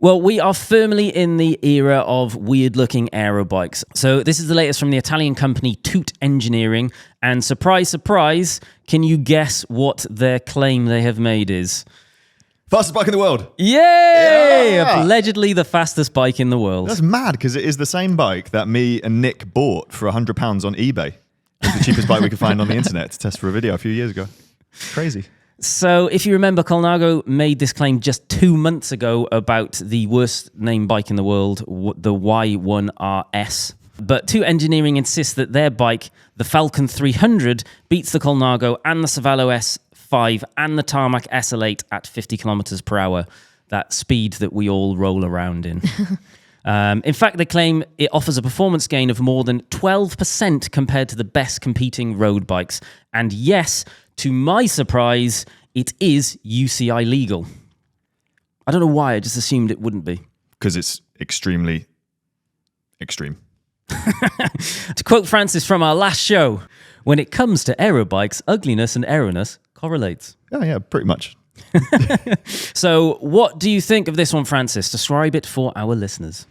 Well, we are firmly in the era of weird-looking aero bikes. So this is the latest from the Italian company Toot Engineering. And surprise, surprise, can you guess what their claim they have made is? Fastest bike in the world. Yay! Yeah! Allegedly the fastest bike in the world. That's mad because it is the same bike that me and Nick bought for £100 on eBay. It was the cheapest bike we could find on the internet to test for a video a few years ago. Crazy. So if you remember, Colnago made this claim just 2 months ago about the worst named bike in the world, the Y1RS. But Toot Engineering insists that their bike, the Falcon 300, beats the Colnago and the Cervelo S5 and the Tarmac SL8 at 50 kilometers per hour, that speed that we all roll around in. In fact, they claim it offers a performance gain of more than 12% compared to the best competing road bikes. And yes, to my surprise, it is UCI legal. I don't know why, I just assumed it wouldn't be. Because it's extremely extreme. To quote Francis from our last show, when it comes to aero bikes, ugliness and aeroness correlates. Oh, yeah, pretty much. So what do you think of this one, Francis? Describe it for our listeners.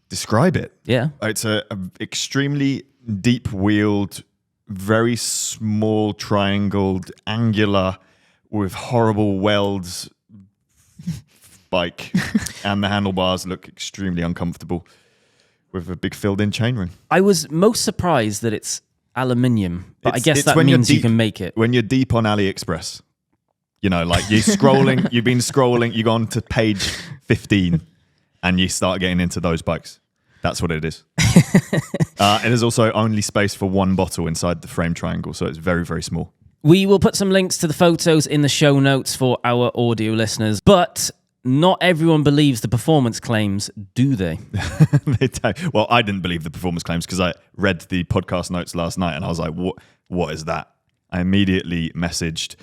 Describe it. Yeah. It's a extremely deep-wheeled, very small, triangled, angular, with horrible welds bike. And the handlebars look extremely uncomfortable with a big filled-in chainring. I was most surprised that it's aluminium, but I guess that means you can make it. When you're deep on AliExpress, you know, like you're scrolling, you've been scrolling, you go on to page 15 and you start getting into those bikes. That's what it is. And there's also only space for one bottle inside the frame triangle, so it's very, very small. We will put some links to the photos in the show notes for our audio listeners, but not everyone believes the performance claims, do they? They don't. Well, I didn't believe the performance claims because I read the podcast notes last night and I was like, what is that? I immediately messaged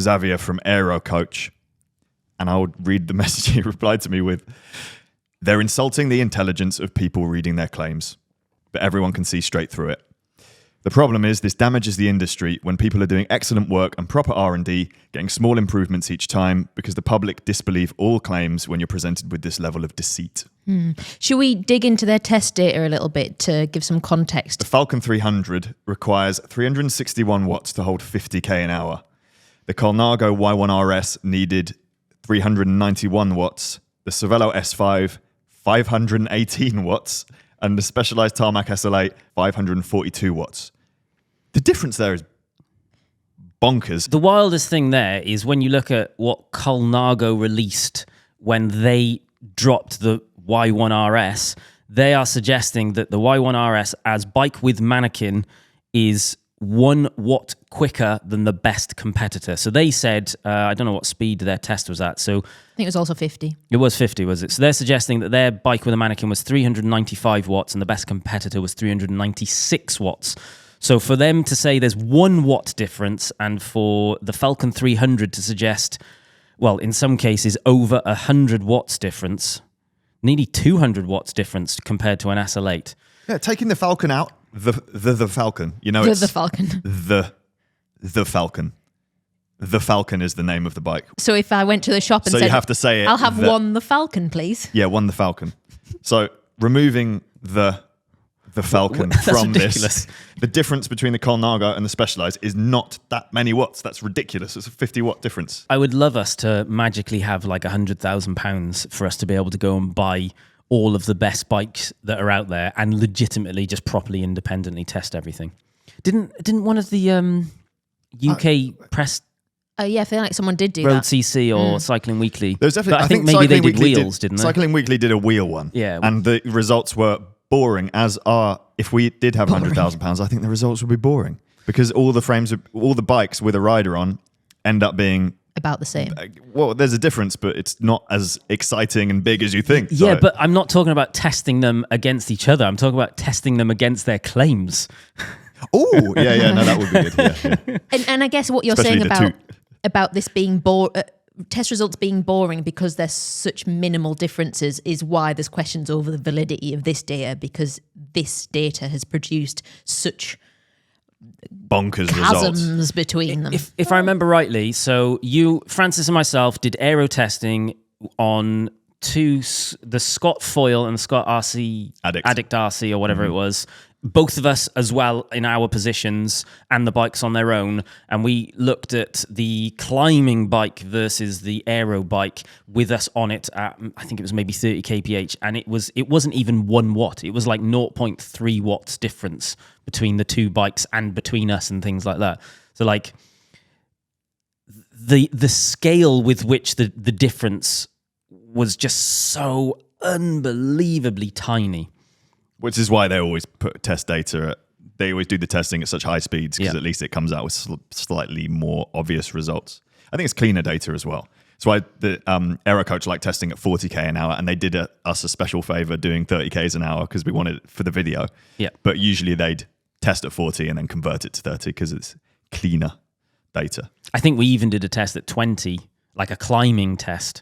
Xavier from Aero Coach, and I would read the message he replied to me with, "They're insulting the intelligence of people reading their claims, but everyone can see straight through it. The problem is this damages the industry when people are doing excellent work and proper R&D, getting small improvements each time, because the public disbelieve all claims when you're presented with this level of deceit." Should we dig into their test data a little bit to give some context? The Falcon 300 requires 361 watts to hold 50k an hour. The Colnago Y1RS needed 391 watts. The Cervelo S5, 518 watts. And the Specialized Tarmac SL8, 542 watts. The difference there is bonkers. The wildest thing there is when you look at what Colnago released when they dropped the Y1RS, they are suggesting that the Y1RS as bike with mannequin is 1 watt quicker than the best competitor. So they said, I don't know what speed their test was at. So I think it was also 50. It was 50, was it? So they're suggesting that their bike with a mannequin was 395 watts and the best competitor was 396 watts. So for them to say there's 1 watt difference and for the Falcon 300 to suggest, well, in some cases, over 100 watts difference, nearly 200 watts difference compared to an SL8. Yeah, taking the Falcon out, the Falcon. You know, The Falcon. The Falcon. The Falcon is the name of the bike. So if I went to the shop and So said, you have to say it. I'll have one the Falcon, please. Yeah, one the Falcon. So removing the Falcon That's from ridiculous. this, the difference between the Colnago and the Specialized is not that many watts. That's ridiculous. It's a 50 watt difference. I would love us to magically have like £100,000 for us to be able to go and buy all of the best bikes that are out there and legitimately just properly independently test everything. Didn't one of the UK press Yeah, I feel like someone did do Road that. CC or Cycling Weekly? There's definitely, But I think maybe they did wheels, didn't they? Cycling Weekly did a wheel one. Yeah. And the results were boring, as are, if we did have £100,000, I think the results would be boring. Because all the bikes with a rider on end up being... About the same. Well, there's a difference, but it's not as exciting and big as you think. Yeah, So- but I'm not talking about testing them against each other. I'm talking about testing them against their claims. Oh, yeah, no, that would be good. Yeah. And I guess what you're Especially saying the about this being test results being boring because there's such minimal differences is why there's questions over the validity of this data, because this data has produced such Bonkers chasms results. between them. If I remember rightly, so you, Francis and myself did aero testing on the Scott Foil and the Scott RC Addict RC or whatever it was, both of us as well in our positions and the bikes on their own, and we looked at the climbing bike versus the aero bike with us on it at, I think it was maybe 30 kph, and it wasn't even 1 watt. It was like 0.3 watts difference between the two bikes and between us and things like that. So like the scale with which the difference was just so unbelievably tiny. Which is why they always put test data they always do the testing at such high speeds, because at least it comes out with slightly more obvious results. I think it's cleaner data as well. That's why the Aero Coach liked testing at 40k an hour, and they did us a special favor doing 30k's an hour because we wanted it for the video. Yeah. But usually they'd test at 40 and then convert it to 30 because it's cleaner data. I think we even did a test at 20, like a climbing test.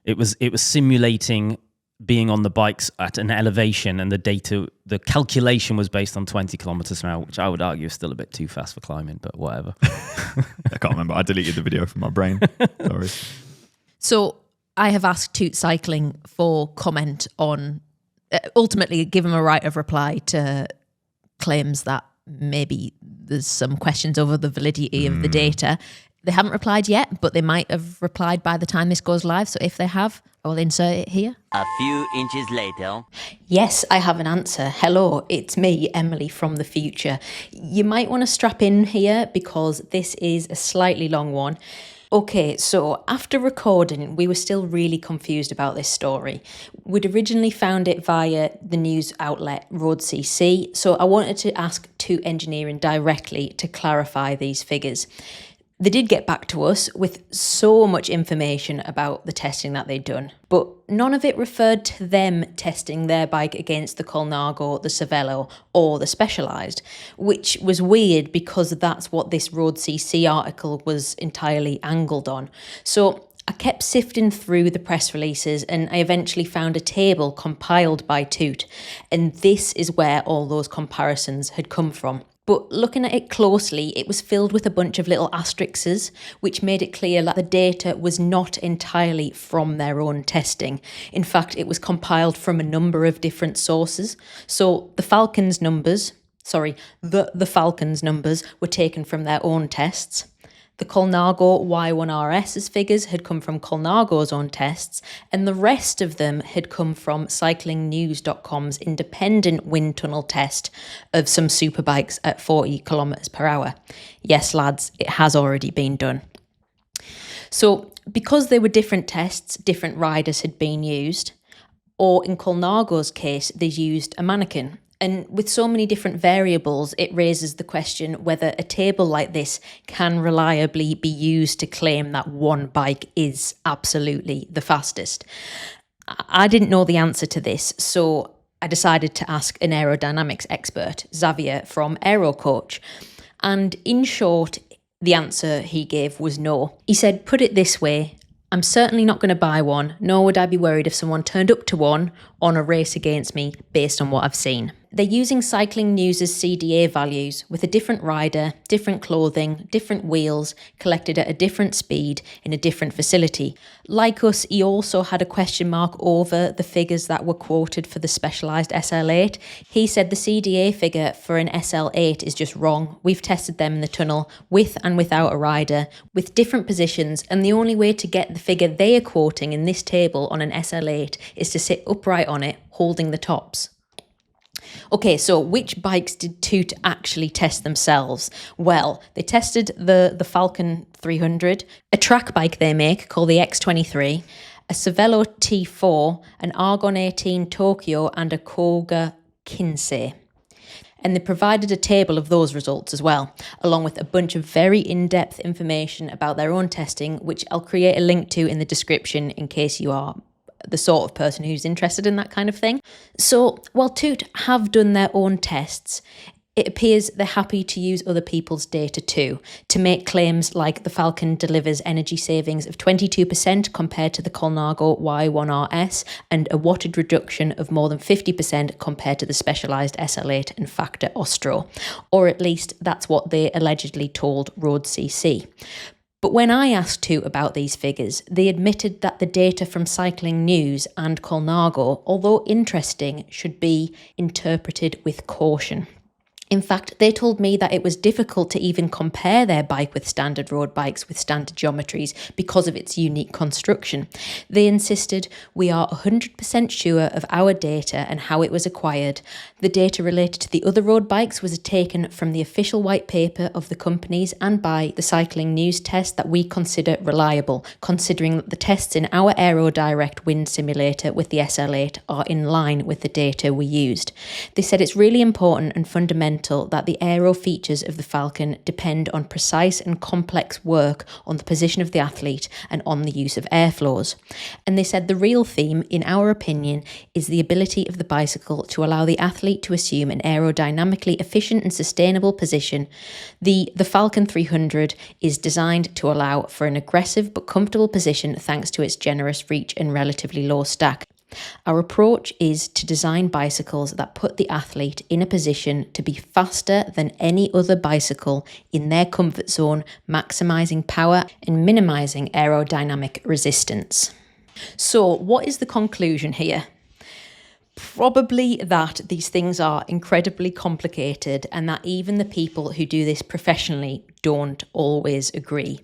It was simulating being on the bikes at an elevation, and the calculation was based on 20 kilometers an hour, which I would argue is still a bit too fast for climbing, but whatever. I can't remember. I deleted the video from my brain. Sorry. So I have asked Toot Cycling for comment on, ultimately give him a right of reply to claims that maybe there's some questions over the validity of the data. They haven't replied yet, but they might have replied by the time this goes live. So if they have, I will insert it here. A few inches later. Yes, I have an answer. Hello, it's me, Emily from the future. You might want to strap in here because this is a slightly long one. Okay, so after recording, we were still really confused about this story. We'd originally found it via the news outlet Road CC, so I wanted to ask Toot Engineering directly to clarify these figures. They did get back to us with so much information about the testing that they'd done, but none of it referred to them testing their bike against the Colnago, the Cervelo, or the Specialized, which was weird because that's what this Road CC article was entirely angled on. So I kept sifting through the press releases and I eventually found a table compiled by Toot, and this is where all those comparisons had come from. But looking at it closely, it was filled with a bunch of little asterisks, which made it clear that the data was not entirely from their own testing. In fact, it was compiled from a number of different sources. So the Falcon's numbers were taken from their own tests. The Colnago Y1RS's figures had come from Colnago's own tests, and the rest of them had come from cyclingnews.com's independent wind tunnel test of some superbikes at 40 kilometers per hour. Yes, lads, it has already been done. So, because they were different tests, different riders had been used, or in Colnago's case, they used a mannequin. And with so many different variables, it raises the question whether a table like this can reliably be used to claim that one bike is absolutely the fastest. I didn't know the answer to this, so I decided to ask an aerodynamics expert, Xavier from Aero Coach. And in short, the answer he gave was no. He said, put it this way, I'm certainly not going to buy one, nor would I be worried if someone turned up to one on a race against me based on what I've seen. They're using Cycling News' CDA values with a different rider, different clothing, different wheels, collected at a different speed in a different facility. Like us, he also had a question mark over the figures that were quoted for the Specialized SL8. He said the CDA figure for an SL8 is just wrong. We've tested them in the tunnel with and without a rider, with different positions, and the only way to get the figure they are quoting in this table on an SL8 is to sit upright on it, holding the tops. Okay, so which bikes did Toot actually test themselves? Well, they tested the Falcon 300, a track bike they make called the X23, a Cervelo T4, an Argon 18 Tokyo, and a Koga Kinsei. And they provided a table of those results as well, along with a bunch of very in-depth information about their own testing, which I'll create a link to in the description in case you are the sort of person who's interested in that kind of thing. So while Toot have done their own tests, it appears they're happy to use other people's data too, to make claims like the Falcon delivers energy savings of 22% compared to the Colnago Y1RS and a wattage reduction of more than 50% compared to the Specialized SL8 and Factor Ostro. Or at least that's what they allegedly told Road CC. But when I asked Toot about these figures, they admitted that the data from Cycling News and Colnago, although interesting, should be interpreted with caution. In fact, they told me that it was difficult to even compare their bike with standard road bikes with standard geometries because of its unique construction. They insisted, we are 100% sure of our data and how it was acquired. The data related to the other road bikes was taken from the official white paper of the companies and by the Cycling News test that we consider reliable, considering that the tests in our Aero Direct wind simulator with the SL8 are in line with the data we used. They said it's really important and fundamental that the aero features of the Falcon depend on precise and complex work on the position of the athlete and on the use of airflows. And they said the real theme, in our opinion, is the ability of the bicycle to allow the athlete to assume an aerodynamically efficient and sustainable position. The Falcon 300 is designed to allow for an aggressive but comfortable position thanks to its generous reach and relatively low stack. Our approach is to design bicycles that put the athlete in a position to be faster than any other bicycle in their comfort zone, maximising power and minimising aerodynamic resistance. So, what is the conclusion here? Probably that these things are incredibly complicated and that even the people who do this professionally don't always agree.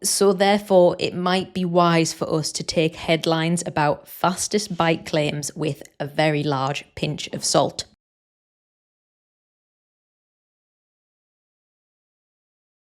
So therefore, it might be wise for us to take headlines about fastest bike claims with a very large pinch of salt.